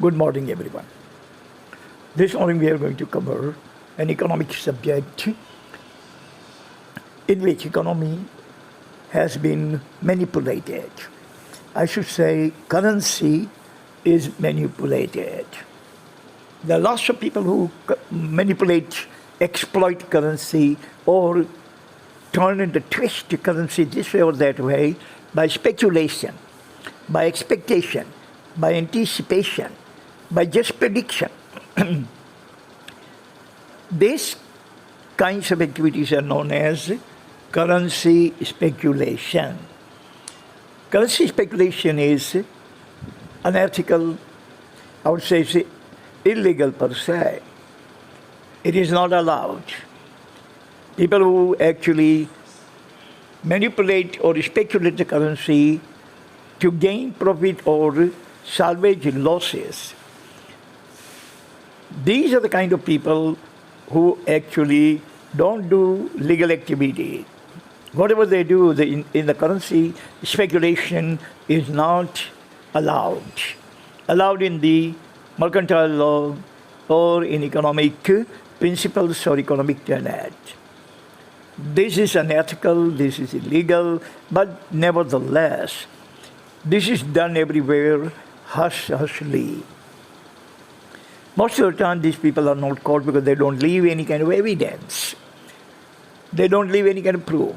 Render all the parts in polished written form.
Good morning, everyone. This morning we are going to cover an economic subject in which economy has been manipulated. I should say currency is manipulated. There are lots of people who manipulate, exploit currency, or turn and twist currency this way or that way by speculation, by expectation, by anticipation, by just prediction. These kinds of activities are known as currency speculation. Currency speculation is unethical, I would say it's illegal per se. It is not allowed. People who actually manipulate or speculate the currency to gain profit or salvage losses, these are the kind of people who actually don't do legal activity. Whatever they do in the currency, speculation is not allowed. Allowed in the mercantile law or in economic principles or economic tenet. This is unethical, this is illegal, but nevertheless, this is done everywhere hush-hushly. Most of the time, these people are not caught because they don't leave any kind of evidence. They don't leave any kind of proof.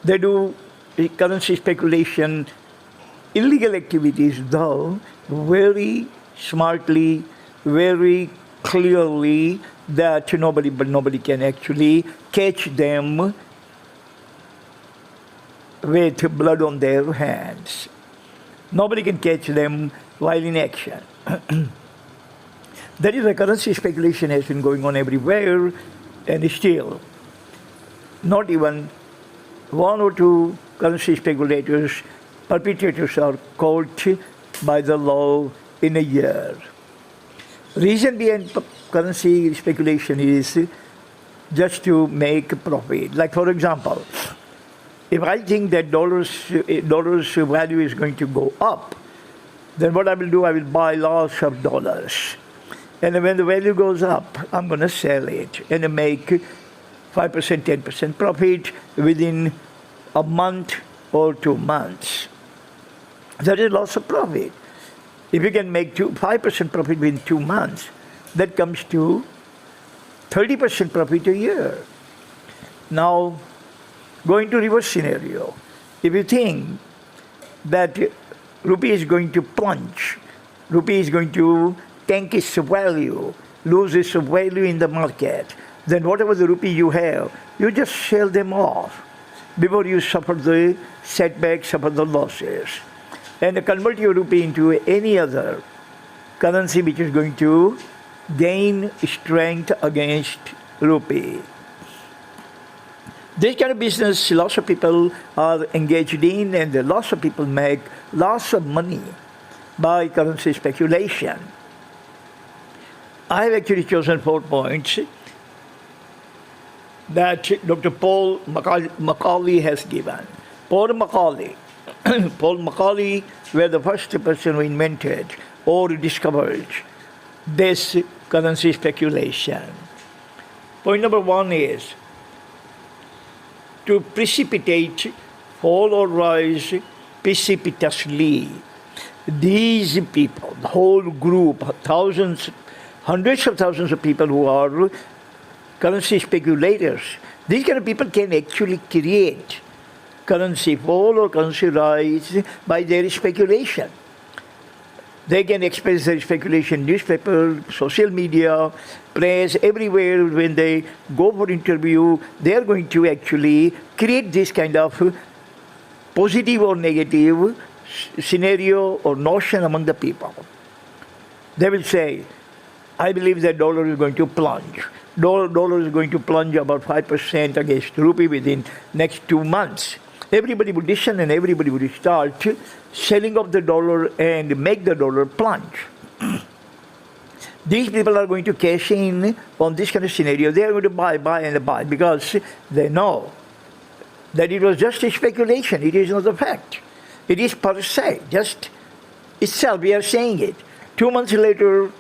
They do currency speculation, illegal activities, though, very smartly, very clearly, that nobody can actually catch them with blood on their hands. Nobody can catch them while in action. That is why currency speculation has been going on everywhere, and still, not even one or two currency speculators, perpetrators are caught by the law in a year. Reason behind currency speculation is just to make profit. Like, for example, if I think that dollars value is going to go up, then what I will do, I will buy lots of dollars. And when the value goes up, I'm going to sell it and make 5%, 10% profit within a month or 2 months. That is lots of profit. If you can make 5% profit within 2 months, that comes to 30% profit a year. Now, going to reverse scenario. If you think that rupee is going to plunge, rupee is going to tank its value, lose its value in the market, then whatever the rupee you have, you just sell them off before you suffer the setbacks, suffer the losses, and convert your rupee into any other currency which is going to gain strength against rupee. This kind of business, lots of people are engaged in, and lots of people make lots of money by currency speculation. I have actually chosen 4 points that Dr. Paul Mccolly has given. Paul Mccolly were the first person who invented or discovered this currency speculation. Point number 1 is to precipitate, fall or rise precipitously. These people, the whole group, thousands, hundreds of thousands of people who are currency speculators, these kind of people can actually create currency fall or currency rise by their speculation. They can express their speculation in newspaper, social media, press, everywhere. When they go for interview, they are going to actually create this kind of positive or negative scenario or notion among the people. They will say, I believe that dollar is going to plunge. Dollar is going to plunge about 5% against rupee within next 2 months. Everybody would listen and everybody would start selling off the dollar and make the dollar plunge. These people are going to cash in on this kind of scenario. They are going to buy and buy because they know that it was just a speculation. It is not a fact. It is per se, just itself. We are saying it. 2 months later,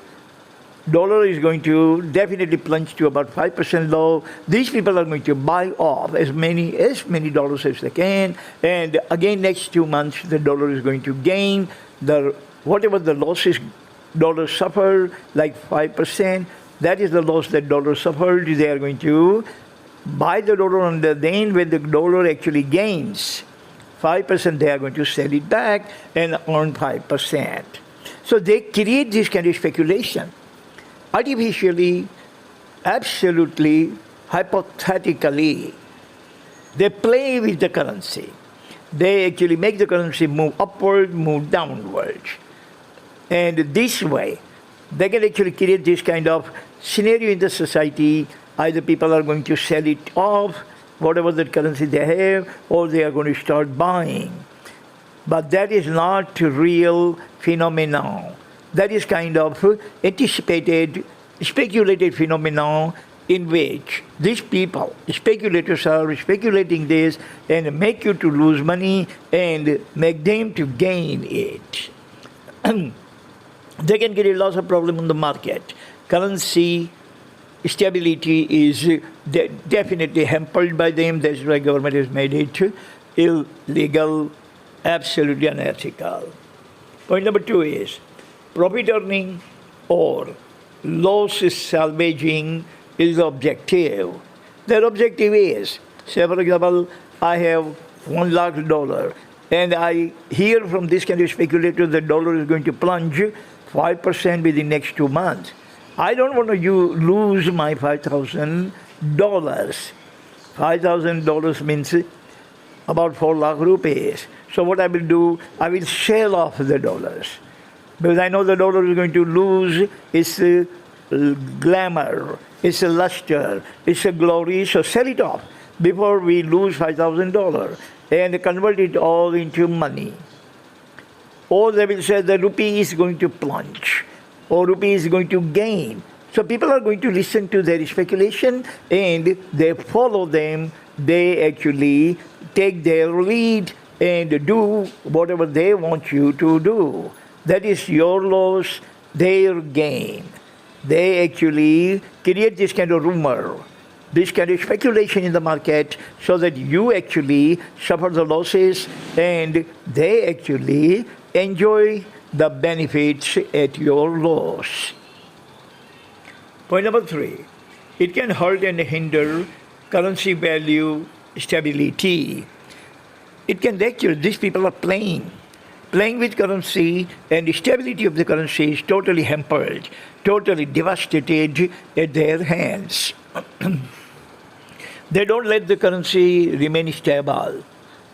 dollar is going to definitely plunge to about 5% low. These people are going to buy off as many dollars as they can. And again, next 2 months, the dollar is going to gain. Whatever the losses dollar suffered, like 5%, that is the loss that dollar suffered. They are going to buy the dollar, and then when the dollar actually gains 5%, they are going to sell it back and earn 5%. So they create this kind of speculation. Artificially, absolutely, hypothetically, they play with the currency. They actually make the currency move upward, move downward. And this way, they can actually create this kind of scenario in the society. Either people are going to sell it off, whatever the currency they have, or they are going to start buying. But that is not a real phenomenon. That is kind of anticipated, speculated phenomenon in which these people, speculators, are speculating this and make you to lose money and make them to gain it. They can create lots of problem in the market. Currency stability is definitely hampered by them. That's why government has made it illegal, absolutely unethical. Point number 2 is profit earning or loss salvaging is the objective. Their objective is, say for example, I have $1 lakh and I hear from this kind of speculator that dollar is going to plunge 5% within the next 2 months. I don't want to lose my $5,000. $5,000 means about 4 lakh rupees. So what I will do, I will sell off the dollars. Because I know the dollar is going to lose its glamour, its luster, its glory. So sell it off before we lose $5,000 and convert it all into money. Or they will say the rupee is going to plunge, or rupee is going to gain. So people are going to listen to their speculation and they follow them. They actually take their lead and do whatever they want you to do. That is your loss, their gain. They actually create this kind of rumor, this kind of speculation in the market so that you actually suffer the losses and they actually enjoy the benefits at your loss. Point number 3, it can hurt and hinder currency value stability. It can actually, these people are playing with currency, and the stability of the currency is totally hampered, totally devastated at their hands. They don't let the currency remain stable.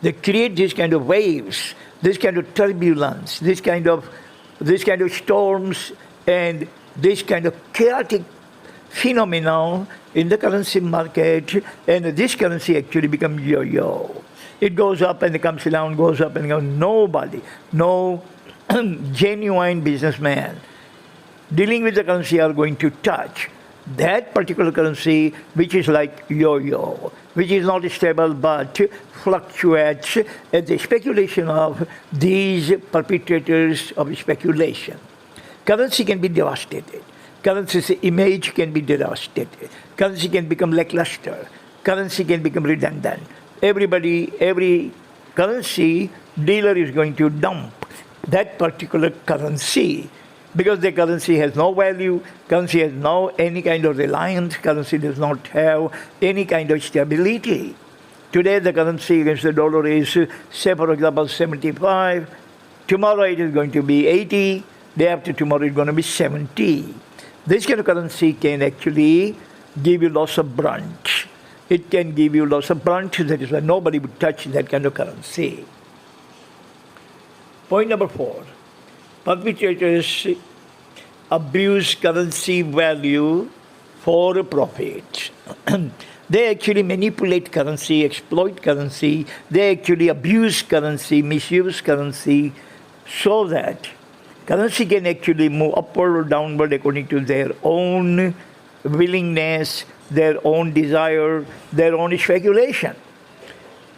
They create these kind of waves, this kind of turbulence, this kind of storms, and this kind of chaotic phenomenon in the currency market, and this currency actually becomes yo-yo. It goes up and it comes down, goes up and goes. No genuine businessman dealing with the currency are going to touch that particular currency, which is like yo-yo, which is not stable but fluctuates at the speculation of these perpetrators of speculation. Currency can be devastated. Currency's image can be devastated. Currency can become lackluster. Currency can become redundant. Every currency dealer is going to dump that particular currency because the currency has no value, currency has no any kind of reliance, currency does not have any kind of stability. Today the currency against the dollar is, say for example, 75. Tomorrow it is going to be 80. Day after tomorrow it's going to be 70. This kind of currency can actually give you lots of brunt. It can give you lots of brunt. That is why nobody would touch that kind of currency. Point number 4. Perpetrators abuse currency value for profit. They actually manipulate currency, exploit currency. They actually abuse currency, misuse currency, so that currency can actually move upward or downward according to their own willingness, their own desire, their own speculation.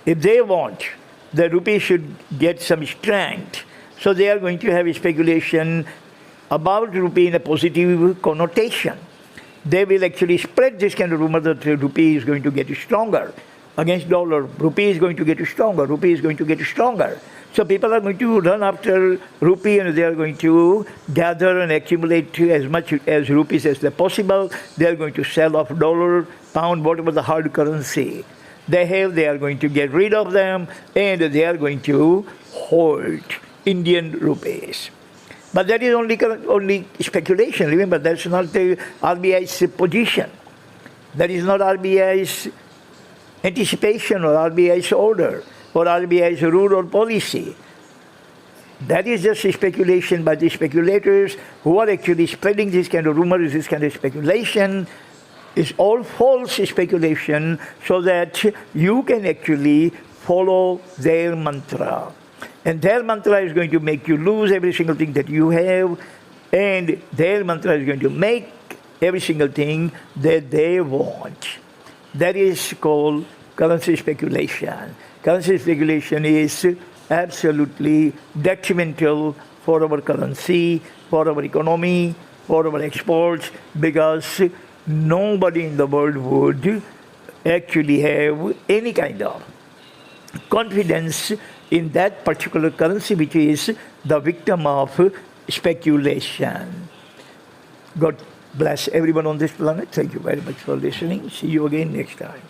If they want, the rupee should get some strength. So they are going to have speculation about rupee in a positive connotation. They will actually spread this kind of rumor that the rupee is going to get stronger against dollar. Rupee is going to get stronger. Rupee is going to get stronger. So people are going to run after rupee and they are going to gather and accumulate as much as rupees as possible. They are going to sell off dollar, pound, whatever the hard currency they have. They are going to get rid of them and they are going to hold Indian rupees. But that is only speculation. Remember, that's not the RBI's position. That is not RBI's anticipation or RBI's order or RBI's rule or policy. That is just speculation by the speculators who are actually spreading this kind of rumors, this kind of speculation. It's all false speculation so that you can actually follow their mantra. And their mantra is going to make you lose every single thing that you have, and their mantra is going to make every single thing that they want. That is called currency speculation. Currency speculation is absolutely detrimental for our currency, for our economy, for our exports, because nobody in the world would actually have any kind of confidence in that particular currency which is the victim of speculation. God bless everyone on this planet. Thank you very much for listening. See you again next time.